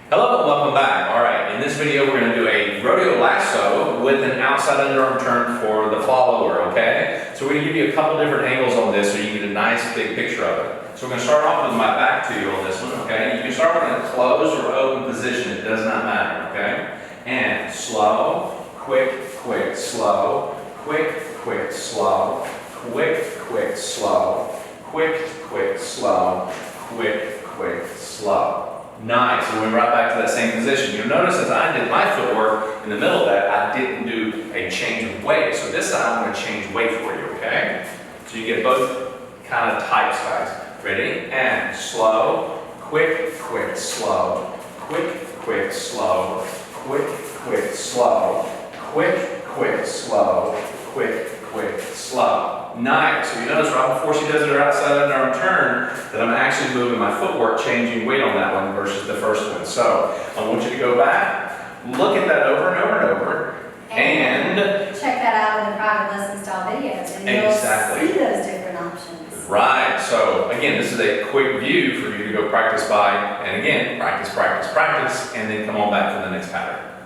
Hello and welcome back. Alright, in this video we're going to do a rodeo lasso with an outside underarm turn for the follower, okay? So we're going to give you a couple different angles on this so you get a nice big picture of it. So we're going to start off with my back to you on this one, okay? You can start with a closed or open position, it does not matter, okay? And slow, quick, quick, slow, quick, quick, slow, quick, quick, slow, quick, quick, slow, quick, quick, slow. Nice, so we went right back to that same position. You'll notice as I did my footwork in the middle of that, I didn't do a change of weight. So this time I'm going to change weight for you, okay? So you get both kind of types, guys. Ready? And slow, quick, quick, slow, quick, quick, slow, quick, quick, slow, quick, quick, slow, quick, quick, slow. Nice. So you notice right before she does her outside underarm turn that I'm actually moving my footwork, changing weight on that one versus the first one. So I want you to go back, look at that over and over and over, and check that out in the private lesson style videos, and you'll see those different options. Right. So again, this is a quick view for you to go practice by, and again, practice, practice, practice, and then come on back to the next pattern.